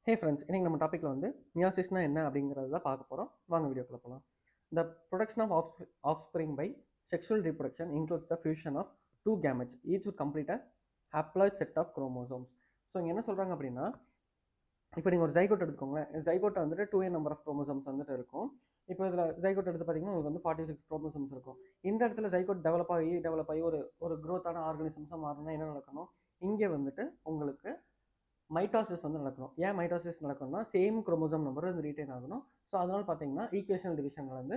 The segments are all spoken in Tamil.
ஹே ஃப்ரெண்ட்ஸ், இன்னைக்கு நம்ம டாப்பிக்கில் வந்து மியாசிஸ்னா என்ன அப்படிங்கிறத தான் பார்க்க போகிறோம். வாங்க வீடியோக்குள்ள போகலாம். The production of offspring by sexual reproduction includes the fusion of two gametes each would complete a haploid set of chromosomes. So இங்கே என்ன சொல்கிறாங்க அப்படின்னா, இப்போ நீங்கள் ஒரு ஜைகோட் எடுத்துக்கோங்களேன். ஜைகோட்டை வந்துட்டு 2n நம்பர் ஆஃப் குரோமோசோம்ஸ் வந்துட்டு இருக்கும். இப்போ இதில் ஜைகோட் எடுத்து பார்த்தீங்கன்னா உங்களுக்கு வந்து 46 குரோமோசோம்ஸ் இருக்கும். இந்த இடத்துல ஜைகோட் டெவலப் ஆகி ஒரு ஒரு க்ரோத்தான ஆர்கானிசம்ஸாக மாறணும்னா என்ன நடக்கணும்? இங்கே வந்துட்டு உங்களுக்கு மைட்டாசிஸ் வந்து நடக்கணும். ஏன் மைட்டாசிஸ் நடக்கணும்னா சேம் குரோமோசோம் நம்பர் வந்து ரீட்டைன் ஆகணும். ஸோ அதனால பார்த்தீங்கன்னா ஈக்குவேஷனல் டிவிஷனில் வந்து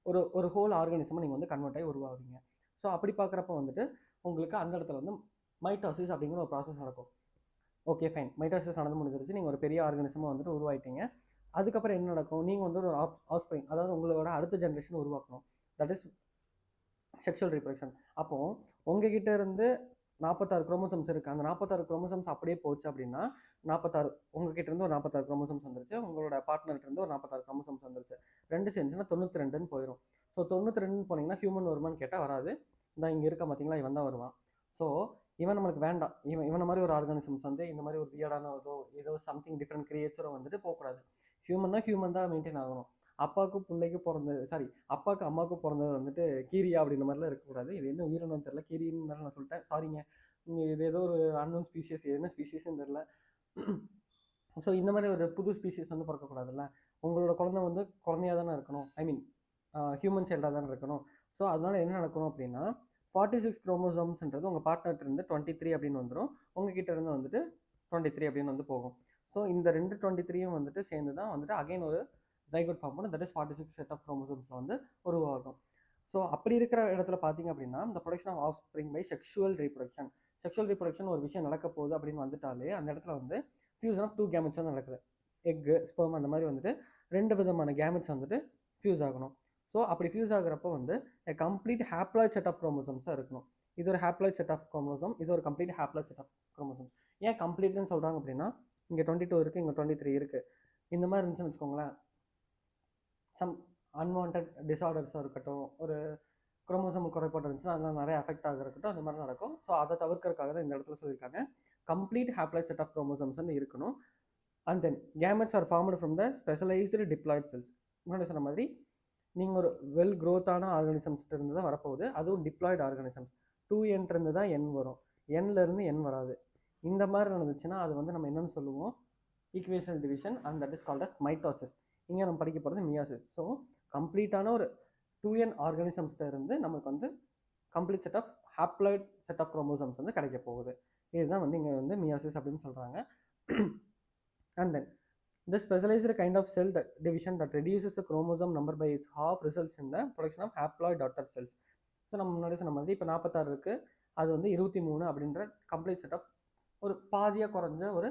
ஒரு ஒரு ஹோல் ஆர்கானிசமாக நீங்கள் வந்து கன்வெர்ட் ஆகி உருவாகுவீங்க. ஸோ அப்படி பார்க்குறப்ப வந்துட்டு உங்களுக்கு அந்த இடத்துல வந்து மைட்டாசிஸ் அப்படிங்கிற ஒரு ப்ராசஸ் நடக்கும். ஓகே ஃபைன், மைட்டாசிஸ் நடந்து முடிஞ்சிருச்சு, நீங்கள் ஒரு பெரிய ஆர்கானிசமாக வந்துட்டு உருவாயிட்டீங்க. அதுக்கப்புறம் என்ன நடக்கும்? நீங்கள் வந்து ஒரு ஆஃப்ஸ்பிரிங், அதாவது உங்களோட அடுத்த ஜென்ரேஷன் உருவாக்கணும். That is sexual reproduction. அப்போது உங்ககிட்ட இருந்து 46 குரோமோசோம்ஸ் இருக்குது. அந்த 46 குரோமோசோம்ஸ் அப்படியே போச்சு அப்படின்னா 46 உங்ககிட்ட இருந்து ஒரு 46 குரோமோசோம்ஸ் வந்துருச்சு, உங்களோட பார்ட்னர்கிட்ட இருந்து ஒரு 46 குரோமோசோம்ஸ் வந்துருச்சு. ரெண்டு சேர்ந்துச்சுன்னா 92ன்னு போயிடும். ஸோ 92 போனீங்கன்னா ஹியூமன் வருமானு கேட்டால் வராது. இந்த இங்கே இருக்க பார்த்தீங்களா, இவன் தான் வருவான். ஸோ இவன் நம்மளுக்கு வேண்டாம். இவனை மாதிரி ஒரு ஆர்கானிசம்ஸ் வந்து இந்த மாதிரி ஒரு வியர்டான ஏதோ சம்திங் டிஃப்ரெண்ட் கிரியேச்சரோ வந்துட்டு போகக்கூடாது. ஹியூமன் தான் மெயின்டைன் ஆகணும். அப்பாவுக்கும் பிள்ளைக்கு பிறந்தது, சாரி, அப்பாவுக்கு அம்மாவுக்கும் பிறந்தது வந்துட்டு கீரியா அப்படின்ற மாதிரிலாம் இருக்கக்கூடாது. இது என்ன உயிரினம் தெரியல, கீரின்னு நான் சொல்லிட்டேன், சாரிங்க. இது ஏதோ ஒரு அன்னோன் ஸ்பீசியஸ், என்ன ஸ்பீசிஸ்ன்னு தெரில. ஸோ இந்த மாதிரி ஒரு புது ஸ்பீசிஸ் வந்து பிறக்கக்கூடாதுல்ல. உங்களோட குழந்தை வந்து குழந்தையாக தானே இருக்கணும், ஐ மீன் ஹியூமன் சைல்டாக தானே இருக்கணும். ஸோ அதனால என்ன நடக்கணும் அப்படின்னா 46 குரோமோசோம்ஸ்ன்றது உங்கள் பார்ட்னர்கிட்ட இருந்து 23 அப்படின்னு வந்துடும், உங்ககிட்ட இருந்து வந்துட்டு 23 அப்படின்னு வந்து போகும். ஸோ இந்த ரெண்டு 23யும் வந்துட்டு சேர்ந்து தான் வந்துட்டு அகைன் ஒரு ஜைகோட் ஃபார்ம் பண்ணும். தட் இஸ் 46 செட் ஆஃப் குரோமோசோம்ஸில் வந்து உருவாகும். ஸோ அப்படி இருக்கிற இடத்துல பார்த்தீங்க அப்படின்னா இந்த production of offspring by sexual reproduction ஒரு விஷயம் நடக்க போகுது அப்படின்னு வந்துட்டாலே அந்த இடத்துல வந்து ஃபியூசன் ஆஃப் டூ கேமெட்ஸ் வந்து நடக்குது. எக்கு, ஸ்பெர்ம் அந்த மாதிரி வந்துட்டு ரெண்டு விதமான கேமெட்ஸ் வந்துட்டு ஃபியூஸ் ஆகணும். ஸோ அப்படி ஃபியூஸ் ஆகிறப்போ வந்து complete haploid set of chromosomes தான் இருக்கணும். இது ஒரு ஹேப்ளாய்ட் செட் ஆஃப் குரோமோசோம், இது ஒரு complete haploid set of chromosome. ஏன் கம்ப்ளீட்னு சொல்கிறாங்க அப்படின்னா இங்கே 22 இருக்குது, இங்கே 23 இருக்குது. இந்த மாதிரி இருந்துச்சுன்னு வச்சுக்கோங்களேன், சம் அன்வான்ட் டிஸார்டர்ஸாக இருக்கட்டும், ஒரு குரோமோசோம் குறைபாடு இருந்துச்சுன்னா அதெல்லாம் நிறைய அஃபெக்ட் ஆக இருக்கட்டும், அந்த மாதிரி நடக்கும். ஸோ அதை தவிர்க்கிறதுக்காக தான் இந்த இடத்துல சொல்லியிருக்காங்க complete haploid set of chromosomes வந்து இருக்கணும். And then gametes are formed from the specialised diploid cells. முன்னாடி சொன்ன மாதிரி நீங்கள் ஒரு வெல் க்ரோத்தான ஆர்கானிசம்ஸ் இருந்து தான் வரப்போகுது, அதுவும் டிப்ளாய்டு ஆர்கானிசம்ஸ். 2n இருந்து தான் n வரும், n-லேருந்து n வராது. இந்த மாதிரி நடந்துச்சுன்னா அது வந்து நம்ம என்னன்னு சொல்லுவோம், equational division, and that is called as mitosis. இங்கே நம்ம படிக்க போகிறது மியாசிஸ். ஸோ கம்ப்ளீட்டான ஒரு 2n ஆர்கானிசம்ஸ்ல இருந்து நமக்கு வந்து complete set of haploid set of chromosomes வந்து கிடைக்க போகுது. இதுதான் வந்து இங்கே வந்து மியாசிஸ் அப்படின்னு சொல்கிறாங்க. And then the specialized kind of cell division that reduces the chromosome number by its half results in the production of haploid daughter cells. So நம்ம முன்னாடி சொன்ன மாதிரி இப்போ 46 இருக்குது, அது வந்து 23 அப்படின்ற கம்ப்ளீட் செட் ஆஃப் ஒரு பாதியாக குறைஞ்ச ஒரு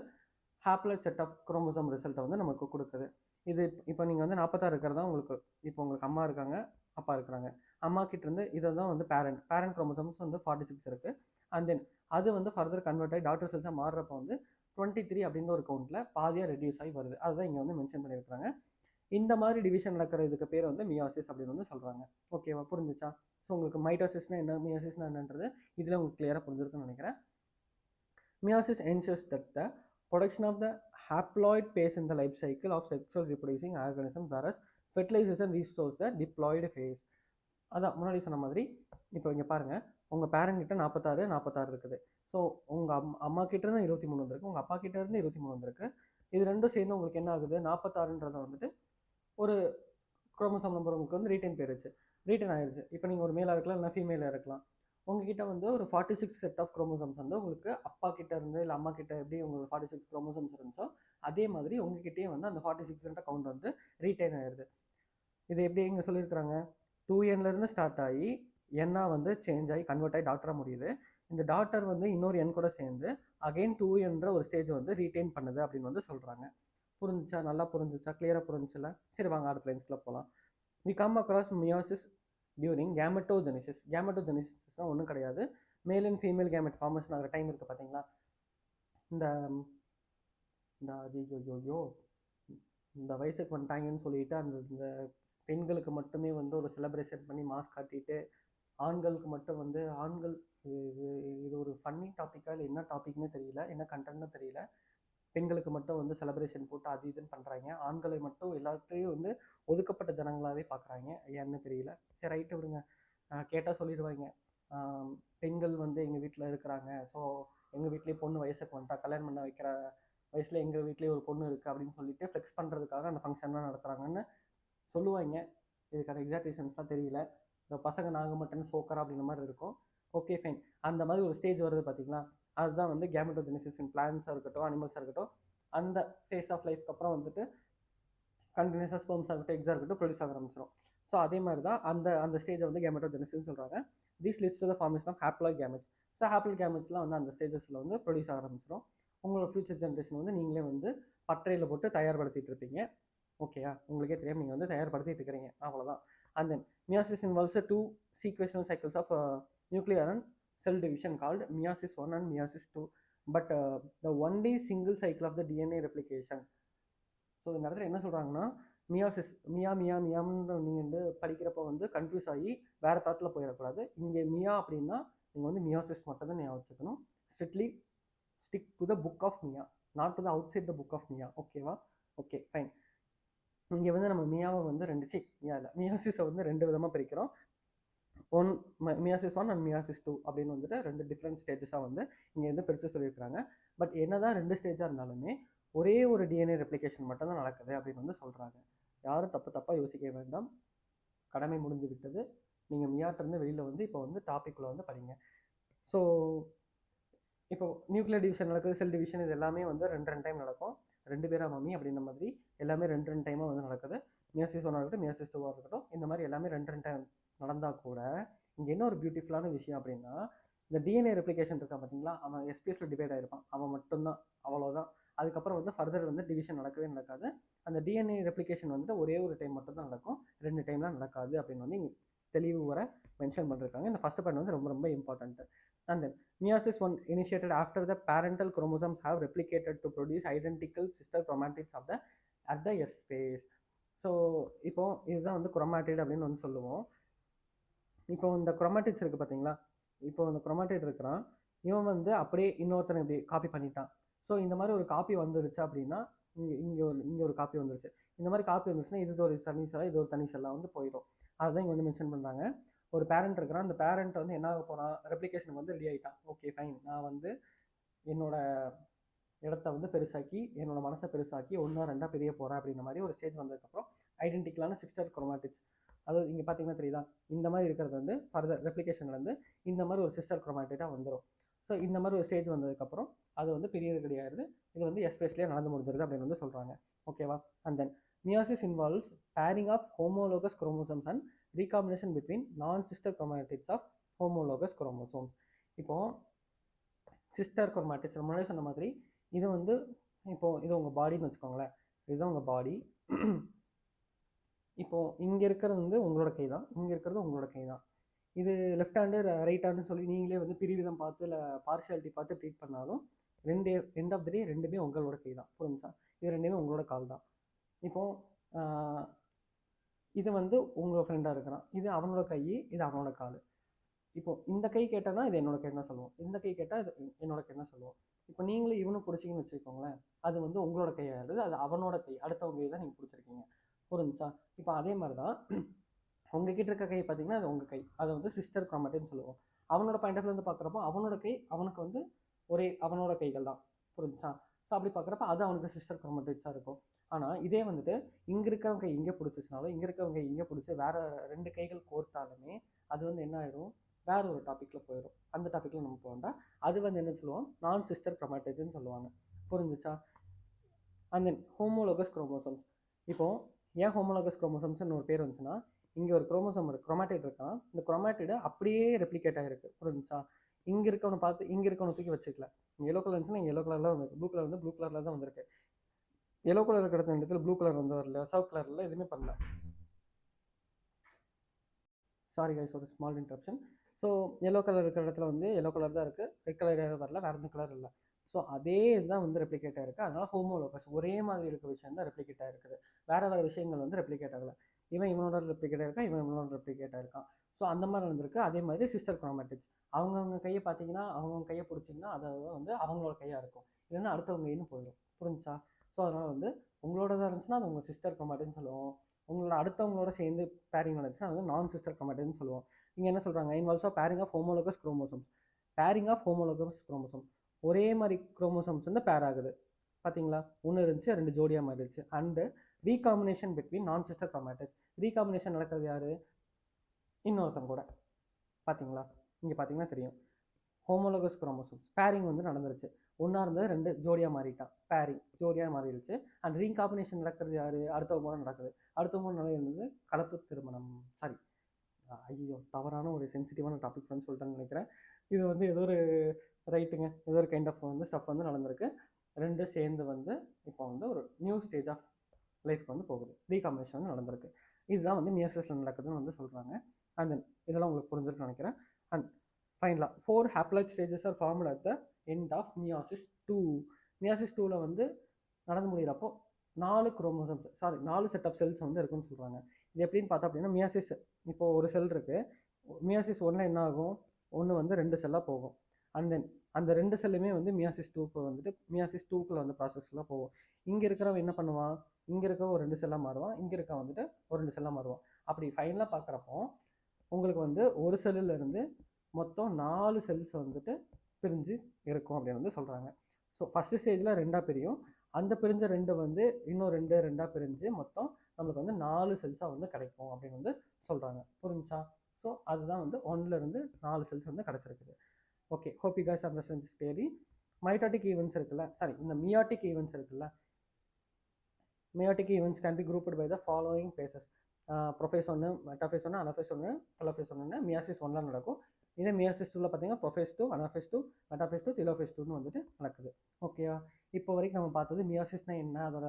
ஹேப்ளாய்ட் செட் ஆஃப் குரோமோசோம் ரிசல்ட்டை வந்து நமக்கு கொடுக்குது. இது இப்போ நீங்கள் வந்து 46 இருக்கிறதா உங்களுக்கு, இப்போ உங்களுக்கு அம்மா இருக்காங்க, அப்பா இருக்கிறாங்க. அம்மா கிட்ட இருந்து இதை தான் வந்து பேரண்ட் குரோமோசோம்ஸ் வந்து 46 இருக்குது. அண்ட் தென் அது வந்து ஃபர்தர் கன்வெர்ட் ஆகி டாட்டர் செல்ஸாக மாறுறப்போ வந்து 23 அப்படின்ற ஒரு கவுண்ட்டில் பாதியாக ரெடியூஸ் ஆகி வருது. அதுதான் இங்கே வந்து மென்ஷன் பண்ணியிருக்காங்க. இந்த மாதிரி டிவிஷன் நடக்கிற இதுக்கு பேர் வந்து மியாசிஸ் அப்படின்னு வந்து சொல்கிறாங்க. ஓகேவா, புரிஞ்சிச்சா? ஸோ உங்களுக்கு மைட்டோசிஸ்னா என்ன, மியாசிஸ்னா என்னன்றது இதில் உங்களுக்கு கிளியராக புரிஞ்சிருக்குன்னு நினைக்கிறேன். Meiosis ensures that the production of the haploid phase in the life cycle of sexual reproducing organism, whereas fertilization restores the diploid phase. அதான் முன்னாடி சொன்ன மாதிரி இப்போ இங்கே பாருங்கள், உங்கள் பேரண்ட் கிட்ட 46 இருக்குது. ஸோ உங்கள் அம்மா கிட்ட இருந்து 23 வந்திருக்கு, உங்கள் அப்பா கிட்ட இருந்து 23 வந்திருக்கு. இது ரெண்டும் சேர்ந்து உங்களுக்கு என்ன ஆகுது, 46ன்றதை வந்துட்டு ஒரு குரோமோசோம் நம்பர் உங்களுக்கு வந்து ரீட்டைன் ஆயிடுச்சு. இப்போ நீங்கள் ஒரு மேலாக இருக்கலாம், இல்லைனா ஃபீமேலாக இருக்கலாம். உங்ககிட்ட வந்து ஒரு 46 செட் ஆஃப் குரோமோசோம்ஸ் வந்து உங்களுக்கு அப்பா கிட்ட இருந்து இல்லை அம்மா கிட்ட எப்படி உங்களுக்கு 46 குரோமோசோம்ஸ் இருந்துச்சோ அதே மாதிரி உங்ககிட்டயே வந்து அந்த 46 கவுண்ட் வந்து ரீட்டைன் ஆயிடுது. இது எப்படி இங்கே சொல்லியிருக்கிறாங்க, 2nலேருந்து ஸ்டார்ட் ஆகி என்னா வந்து சேஞ்ச் ஆகி கன்வெர்ட் ஆகி டாக்டராக முடியுது. இந்த டாக்டர் வந்து இன்னொரு என் கூட சேர்ந்து அகெயின் 2nன்ற ஒரு ஸ்டேஜ் வந்து ரீட்டைன் பண்ணுது அப்படின்னு வந்து சொல்கிறாங்க. புரிஞ்சிச்சா? நல்லா புரிஞ்சிச்சா? கிளியராக புரிஞ்சிச்சுல? சரி வாங்க அடுத்த லைன்ஸ்குள்ளே போகலாம். We come across meiosis during gametogenesis. கேமெட்டோஜெனிசிஸ்னால் ஒன்றும் கிடையாது, male and female gamete formation ஆகிற டைம் இருக்குது பார்த்தீங்களா. இந்த இந்த வயசுக்கு வந்துட்டாங்கன்னு சொல்லிட்டு இந்த பெண்களுக்கு மட்டுமே வந்து ஒரு செலிப்ரேஷன் பண்ணி மாஸ்க் காட்டிட்டு ஆண்களுக்கு மட்டும் வந்து இது ஒரு ஃபன்னி டாப்பிக்காக இல்லை என்ன டாபிக்னு தெரியல, என்ன கண்டென்ட்னு தெரியல. பெண்களுக்கு மட்டும் வந்து செலிப்ரேஷன் போட்டு அது இதுன்னு பண்ணுறாங்க, ஆண்களை மட்டும் எல்லாத்தையும் வந்து ஒதுக்கப்பட்ட ஜனங்களாகவே பார்க்குறாங்க. ஏன்னு தெரியல. சரி ரைட்டு விடுங்க. கேட்டால் சொல்லிடுவாங்க, பெண்கள் வந்து எங்கள் வீட்டில் இருக்கிறாங்க, ஸோ எங்கள் வீட்லேயே பொண்ணு வயசுக்கு வந்துட்டா, கல்யாணம் பண்ண வைக்கிற வயசில் எங்கள் வீட்லேயே ஒரு பொண்ணு இருக்குது அப்படின்னு சொல்லிட்டு ஃப்ளெக்ஸ் பண்ணுறதுக்காக அந்த ஃபங்க்ஷன்லாம் நடத்துகிறாங்கன்னு சொல்லுவாங்க. இதுக்கான எக்ஸாக்ட் ரீசன்ஸ்லாம் தெரியல. இந்த பசங்க நாங்கள் மட்டும் சோக்கரா அப்படின்ற மாதிரி இருக்கும். Okay fine. அந்த மாதிரி ஒரு ஸ்டேஜ் வருது பார்த்தீங்களா, அதுதான் வந்து கேமெட்டோஜெனிசிஸ் இன் பிளான்ஸாக இருக்கட்டும், அனிமல்ஸாக இருக்கட்டும், அந்த ஃபேஸ் ஆஃப் லைஃப்க்கு அப்புறம் வந்துட்டு கண்டினியூஸாக ஸ்பெர்ம்ஸாக இருக்கட்டும், எக்ஸாக இருக்கட்டும் ப்ரொடியூஸ் ஆக ஆரம்பிச்சிடும். ஸோ அதே மாதிரி தான் அந்த ஸ்டேஜை வந்து கேமெட்டோஜெனிசிஸ்னு சொல்கிறாங்க. This list the formation of haploid gametes. So haploid கேமெட்ஸ்லாம் வந்து அந்த ஸ்டேஜஸில் வந்து ப்ரொடியூஸ் ஆக ஆரம்பிச்சிடும். உங்களோட ஃபியூச்சர் ஜென்ரேஷன் வந்து நீங்களே வந்து பட்டறையில் போட்டு தயார்படுத்திட்டு இருப்பீங்க. ஓகேயா, உங்களுக்கே தெரியும் நீங்கள் வந்து தயார்படுத்திட்டு இருக்கிறீங்க, அவ்வளோதான். And then meiosis involves 2 sequential cycles of nuclear and cell division called meiosis 1 and meiosis 2, but the only single cycle of the DNA replication. So இந்த இடத்துல என்ன சொல்கிறாங்கன்னா, மியாசிஸ் மியான்னு நீங்கள் வந்து படிக்கிறப்ப வந்து கன்ஃபியூஸ் ஆகி வேறு தாட்டில் போயிடக்கூடாது. இங்கே மியா அப்படின்னா நீங்கள் வந்து மியாசிஸ் மட்டும் தான் ஞாபகம் வச்சுக்கணும். Strictly stick to the book of மியா, not to the outside the book of மியா. ஓகேவா? Okay fine. இங்கே வந்து நம்ம மியாவை வந்து மியாசிஸை வந்து 2 விதமாக பிரிக்கிறோம். மியாசிஸ் 1 அண்ட் மியாசிஸ் 2 அப்படின்னு வந்துட்டு 2 டிஃப்ரெண்ட் ஸ்டேஜஸாக வந்து இங்கே வந்து பிரித்து சொல்லியிருக்கிறாங்க. பட் என்னதான் 2 ஸ்டேஜாக இருந்தாலுமே ஒரே ஒரு டிஎன்ஏ ரெப்ளிகேஷன் மட்டும் தான் நடக்குது அப்படின்னு வந்து சொல்கிறாங்க. யாரும் தப்பாக யோசிக்க வேண்டாம். கடமை முடிந்து விட்டது. நீங்கள் மியாட்டிருந்து வெளியில் வந்து இப்போ வந்து டாப்பிக்குள்ளே வந்து படிங்க. ஸோ இப்போ நியூக்ளியர் டிவிஷன் நடக்குது, செல் டிவிஷன், இது எல்லாமே வந்து 2 டைம் நடக்கும். 2 பேரா மம்மி அப்படின்ற மாதிரி எல்லாமே 2 டைமாக வந்து நடக்குது. மியாசிஸ் 1 இருக்கட்டும், மியாசிஸ் 2 இருக்கட்டும், இந்த மாதிரி எல்லாமே 2 டைம் நடந்தால் கூட இங்கே என்ன ஒரு பியூட்டிஃபுல்லான விஷயம் அப்படின்னா, இந்த டிஎன்ஏ ரெப்ளிகேஷன் இருக்கா பார்த்தீங்களா, அவன் எஸ்பிஎஸ்ல டிவைட் ஆகிருப்பான், அவன் மட்டும்தான், அவ்வளோதான். அதுக்கப்புறம் வந்து ஃபர்தர் வந்து டிவிஷன் நடக்கவே நடக்காது. அந்த டிஎன்ஏ ரெப்ளிகேஷன் வந்துட்டு ஒரே ஒரு டைம் மட்டும் தான் நடக்கும், 2 டைம்லாம் நடக்காது அப்படின்னு வந்து தெளிவு வர மென்ஷன் பண்ணிருக்காங்க. இந்த ஃபர்ஸ்ட் பாயிண்ட் வந்து ரொம்ப ரொம்ப important. And then meiosis 1 initiated after the parental chromosomes have replicated to produce identical sister chromatids of the at the S phase. So இப்போ இதுதான் வந்து குரோமாட்டிட் அப்படின்னு வந்து சொல்லுவோம். இப்போ இந்த குரோமாட்டிட்ஸ் இருக்குது பார்த்தீங்களா, இப்போ இந்த குரோமாட்டிட் இருக்கிறான், இவன் வந்து அப்படியே இன்னொருத்தனை இப்படி காப்பி பண்ணிட்டான். ஸோ இந்த மாதிரி ஒரு காப்பி வந்துருச்சு அப்படின்னா இங்கே ஒரு காப்பி வந்துருச்சு. இந்த மாதிரி காப்பி வந்துருச்சுன்னா இது ஒரு தனி செல்லாக இது ஒரு தனி செல்லாக வந்து போயிடும். அதுதான் இங்கே வந்து மென்ஷன் பண்ணுறாங்க. ஒரு பேரண்ட் இருக்கிறான், அந்த பேரண்ட் வந்து என்ன ஆக போகிறான், ரெப்ளிகேஷன் வந்து ரெடி ஆகிட்டான். ஓகே ஃபைன், நான் வந்து என்னோட இடத்த வந்து பெருசாக்கி என்னோட மனசை பெருசாக்கி 1 2 பிரிய போகிறேன் அப்படின்ற மாதிரி ஒரு ஸ்டேஜ் வந்ததுக்கப்புறம் ஐடென்டிக்கலான சிஸ்டர் குரோமாட்டிக்ஸ், அதாவது இங்கே பார்த்தீங்கன்னா தெரியுதா, இந்த மாதிரி இருக்கிறது வந்து ஃபர்தர் ரெப்ளிகேஷன்லேருந்து இந்த மாதிரி ஒரு சிஸ்டர் குரோமாட்டிட்டாக வந்துடும். ஸோ இந்த மாதிரி ஒரு ஸ்டேஜ் வந்ததுக்கப்புறம் அது வந்து பெரியது கிடையாது, இது வந்து எஸ்பேஸ்லேயே நடந்து முடிஞ்சிருது அப்படின்னு வந்து சொல்கிறாங்க. ஓகேவா? And then meiosis involves pairing of homologous chromosomes and recombination between non-sister chromatids of homologous chromosomes. இப்போ சிஸ்டர் குரோமாட்டிட்ஸ் முன்னாடி சொன்ன மாதிரி இது வந்து இப்போ இது உங்கள் பாடின்னு வச்சுக்கோங்களேன், இதுதான் உங்கள் பாடி. இப்போ இங்கே இருக்கிறது வந்து உங்களோட கை தான், இங்கே இருக்கிறது உங்களோட கை தான். இது லெஃப்ட் ஹேண்டு ரைட் ஹேண்டுன்னு சொல்லி நீங்களே வந்து பிரிவிதம் பார்த்து இல்லை பார்ஷியாலிட்டி பார்த்து ட்ரீட் பண்ணாலும் எண்ட் ஆஃப் த டே 2மே உங்களோட கை தான். புரிஞ்சா? இது 2மே உங்களோட கால் தான். இப்போது இது வந்து உங்களோட ஃப்ரெண்டாக இருக்கிறான், இது அவனோட கை, இது அவனோட கால். இப்போ இந்த கை கேட்டால் இது என்னோட கை தான் சொல்லுவோம், இந்த கை கேட்டால் இது என்னோட கை தான் சொல்லுவோம். இப்போ நீங்களும் இவனும் பிடிச்சிங்கன்னு வச்சுக்கோங்களேன், அது வந்து உங்களோட கையாகிறது, அது அவனோட கை, அடுத்தவங்க கை தான் நீங்கள் பிடிச்சிருக்கீங்க. புரிஞ்சா? இப்போ அதே மாதிரி தான் உங்ககிட்ட இருக்க கை பார்த்தீங்கன்னா அது உங்கள் கை, அதை வந்து சிஸ்டர் குரோமாட்டின்னு சொல்லுவோம். அவனோட பாயிண்ட் ஆஃப் வியூ பார்க்குறப்போ அவனோட கை அவனுக்கு வந்து ஒரே அவனோட கைகள் தான். புரிஞ்சா? ஸோ அப்படி பார்க்குறப்ப அது அவனுக்கு சிஸ்டர் குரோமாட்டிட்ஸாக இருக்கும். ஆனால் இதே வந்துட்டு இங்கே இருக்கிறவங்க இங்கே பிடிச்சிச்சுனாலும் இங்கே இருக்கிறவங்க இங்கே பிடிச்சி வேறு 2 கைகள் கோர்த்தாலுமே அது வந்து என்ன ஆயிடும், வேறு ஒரு டாப்பிக்கில் போயிடும். அந்த டாப்பிக்கில் நம்ம போகண்டா. அது வந்து என்ன சொல்லுவோம், நான் சிஸ்டர் குரோமாட்டிட்ஸ்ன்னு சொல்லுவாங்க. புரிஞ்சிச்சா? And then homologous chromosomes. இப்போது ஏன் ஹோமோலோகஸ் குரோமோசோம்ஸ்னு ஒரு பேர் வந்துச்சுன்னா, இங்கே ஒரு குரோமோசோம் இருக்குது, குரோமாட்டிட் இருக்கான், இந்த குரோமாட்டிடு அப்படியே ரெப்ளிகேட் ஆகிருக்கு. புரிஞ்சிச்சா? இங்கே இருக்கவனை பார்த்து இங்கே இருக்கவனை தூக்கி வச்சுக்கல. எல்லோ கலர் இருந்துச்சுன்னா எல்லோ கலரில் வந்துருக்கு, ப்ளூ கலர் வந்து ப்ளூ கலரில் தான் வந்திருக்கு. எல்லோ கலர் இருக்கிற இடத்துல ப்ளூ கலர் வந்து வரல, சவுத் கலரில் எதுவுமே பண்ணல. சாரி கைஸ், ஒரு small interruption. So yellow colour இருக்கிற இடத்துல வந்து எல்லோ கலர் தான் இருக்குது, ரெட் கலர் வரல, வேறு எந்த கலர் இல்லை. ஸோ அதே இதுதான் வந்து ரெப்ளிகேட் ஆகிருக்கு. அதனால் ஹோமோலோகஸ் ஒரே மாதிரி இருக்க விஷயம் தான் ரெப்ளிகேட் ஆகிருக்குது. வேறு விஷயங்கள் வந்து ரெப்ளிகேட் ஆகலை. இவனோட ரெப்ளிகேட் ஆகிருக்கான், இவனோட ரெப்ளிகேட் ஆகிருக்கான். ஸோ அந்த மாதிரி இருந்திருக்கு. அதே மாதிரி சிஸ்டர் குரோமாட்டிக்ஸ், அவங்கவுங்க கையை பார்த்தீங்கன்னா அவங்கவுங்க கையை பிடிச்சிங்கன்னா அதை வந்து அவங்களோட கையாக இருக்கும், இல்லைன்னா அடுத்தவங்க கைன்னு போயிடும். புரிஞ்சா? ஸோ அதனால் வந்து உங்களோடதாக இருந்துச்சுன்னா அது உங்கள் சிஸ்டர் க்ரோமாட்டின்னு சொல்லுவோம். உங்களோட அடுத்தவங்களோட சேர்ந்து பேரிங் நடந்துச்சுன்னா அது வந்து நான் சிஸ்டர் க்ரோமாட்டின்னு சொல்லுவோம். இங்கே என்ன சொல்கிறாங்க, involves of pairing of homologous chromosomes. Pairing of homologous chromosome, ஒரே மாதிரி குரோமோசோம்ஸ் வந்து பேர் ஆகுது. பார்த்தீங்களா, ஒன்று இருந்துச்சு 2 ஜோடியாக மாறிடுச்சு. அண்டு ரீகாம்பினேஷன் பிட்வீன் நான் சிஸ்டர் க்ரோமாட்டிட்ஸ். ரீகாம்பினேஷன் நடக்கிறது யார், இன்னொருத்தங்க கூட. பார்த்தீங்களா, இங்கே பார்த்தீங்கன்னா தெரியும். ஹோமோலோகஸ் குரோமோசோம்ஸ் பேரிங் வந்து நடந்துருச்சு. ஒன்றா இருந்தது 2 ஜோடியாக மாறிட்டான், பேரிங் ஜோடியாக மாறிடுச்சு. அண்ட் ரீகாம்பினேஷன் நடக்கிறது யார், அடுத்தவங்க கூட நடக்குது. அடுத்தவங்க நடந்தது கலப்பு திருமணம். சாரி, ஐயோ தவறான ஒரு சென்சிட்டிவான டாபிக் வந்து சொல்லிட்டேன்னு நினைக்கிறேன். இது வந்து ஏதோ ஒரு ரைட்டுங்க, ஏதோ ஒரு கைண்ட் ஆஃப் வந்து ஸ்டஃப் வந்து நடந்திருக்கு. 2 சேர்ந்து வந்து இப்போ வந்து ஒரு நியூ ஸ்டேஜ் ஆஃப் லைஃப் வந்து போகுது. ரீகாம்பினேஷன் வந்து நடந்திருக்கு. இதுதான் வந்து மியோசிஸில் நடக்குதுன்னு வந்து சொல்கிறாங்க. அண்ட் தென் இதெல்லாம் உங்களுக்கு புரிஞ்சிருக்குன்னு நினைக்கிறேன். அண்ட் ஃபைனலாக 4 haploid stages are formed at the end of meiosis 2. Meiosis 2ல் வந்து நடந்து முடிகிறப்போ 4 செட் ஆஃப் செல்ஸ் வந்து இருக்குன்னு சொல்கிறாங்க. இது எப்படின்னு பார்த்தா அப்படின்னா, மியாசிஸ் இப்போது ஒரு செல் இருக்குது. மியாசிஸ் 1ல் என்ன ஆகும், ஒன்று வந்து 2 செல்லாக போகும். அண்ட் தென் அந்த 2 செல்லுமே வந்து மியாசிஸ் 2க்கு வந்துட்டு மியாசிஸ் 2க்குள்ள வந்து ப்ராசஸ்லாம் போகும். இங்கே இருக்கிறவன் என்ன பண்ணுவான், இங்கே இருக்க ஒரு 2 செல்லாக மாறுவான், இங்கே இருக்க வந்துட்டு ஒரு 2 செல்லாக மாறுவான். அப்படி ஃபைனலாக பார்க்குறப்போ உங்களுக்கு வந்து ஒரு செல்லுலேருந்து மொத்தம் 4 செல்ஸ் வந்துட்டு பிரிஞ்சு இருக்கும் அப்படின்னு வந்து சொல்கிறாங்க. ஸோ ஃபஸ்ட்டு ஸ்டேஜில் 2ஆக பிரியும். அந்த பிரிஞ்ச 2 வந்து இன்னும் 2 பிரிஞ்சு மொத்தம் நம்மளுக்கு வந்து 4 செல்ஸாக வந்து கிடைக்கும் அப்படின்னு வந்து சொல்கிறாங்க. புரிஞ்சா? ஸோ அதுதான் வந்து 1லேருந்து 4 செல்ஸ் வந்து கிடச்சிருக்குது. Okay, hope you guys understand this theory. Mitotic events இருக்குல்ல, சாரி இந்த மியாட்டிக் ஈவெண்ட்ஸ் இருக்குல்ல, meiotic events can be grouped by the following phases. Prophase 1, metaphase 1, anaphase 1, telophase 1 meiosis 1ல் நடக்கும். இதே மியாசிஸ் 2ல் பார்த்தீங்கன்னா ப்ரொஃபேஸ் 2, அனாஃபேஸ் 2, மெட்டாஃபேஸ் 2, டெலோஃபேஸ் 2ன்னு வந்துட்டு நடக்குது. ஓகேவா? இப்போ வரைக்கும் நம்ம பார்த்தது மியாசிஸ்னால் என்ன, அதோட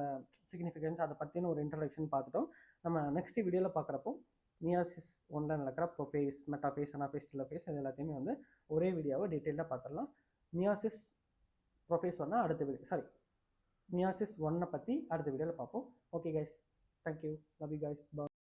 சிக்னிஃபிகன்ஸ், அதை பற்றின ஒரு இன்ட்ரடக்ஷன் பார்த்துட்டோம். நம்ம நெக்ஸ்ட் வீடியோவில் பார்க்குறப்போ மியாசிஸ் 1ல் நடக்கிற ப்ரொஃபேஸ், மெட்டாஃபேஸ், அனாஃபேஸ், டெலோஃபேஸ் இது எல்லாத்தையுமே வந்து ஒரே வீடியோவை டீட்டெயிலாக பார்த்துடலாம். மியாசிஸ் ப்ரொஃபேஸ் 1 அடுத்த வீடியோ, சாரி மியாசிஸ் 1 பற்றி அடுத்த வீடியோவில் பார்ப்போம். Okay guys, thank you, love you guys, bye.